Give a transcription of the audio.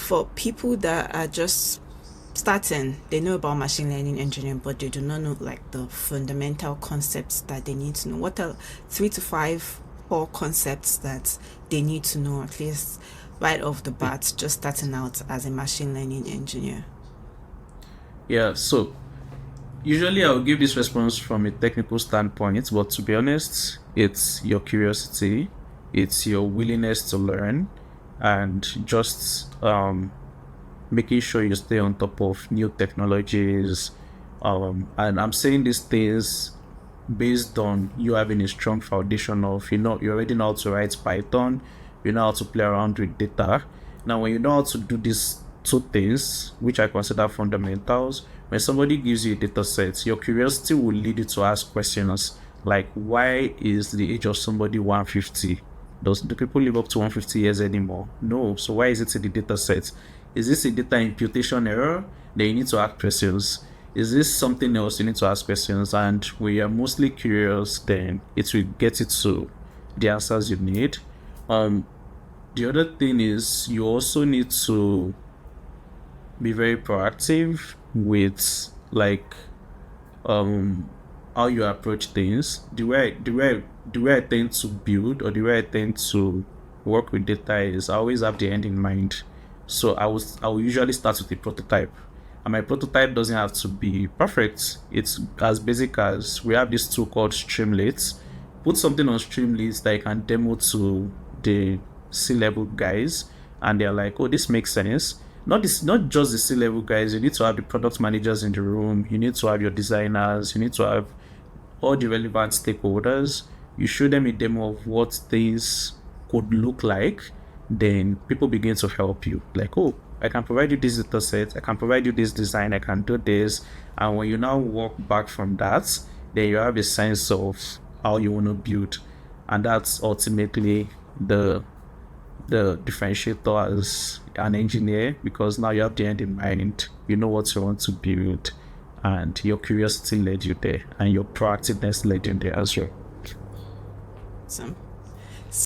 for people that are just starting, they know about machine learning engineering, but they do not know like the fundamental concepts that they need to know. What are 3 to 5 core concepts that they need to know at least right off the bat, just starting out as a machine learning engineer? Yeah, so usually I'll give this response from a technical standpoint, but to be honest, it's your curiosity, it's your willingness to learn, and just making sure you stay on top of new technologies. And I'm saying these things based on you having a strong foundation of you already know how to write Python, you know how to play around with data. Now, when you know how to do these two things, which I consider fundamentals, when somebody gives you a data set, your curiosity will lead you to ask questions like, why is the age of somebody 150? Do people live up to 150 years anymore? No. So why is it in the data set? Is this a data imputation error? Then you need to ask questions. Is this something else? You need to ask questions. And when you're mostly curious, then it will get you to the answers you need. Um, the other thing is you also need to be very proactive with like um how you approach things. The way I tend to build, or the way I tend to work with data, is I always have the end in mind. So I will usually start with a prototype. And my prototype doesn't have to be perfect. It's as basic as we have this tool called Streamlit. Put something on Streamlit that you can demo to the C-level guys, and they're like, "Oh, this makes sense." Not just the C-level guys. You need to have the product managers in the room. You need to have your designers. You need to have all the relevant stakeholders. You show them a demo of what things could look like. Then people begin to help you. Like, oh, I can provide you this data set. I can provide you this design. I can do this. And when you now walk back from that, then you have a sense of how you want to build, and that's ultimately the the differentiator as an engineer, because now you have the end in mind, you know what you want to build, and your curiosity led you there, and your proactiveness led you there as well. So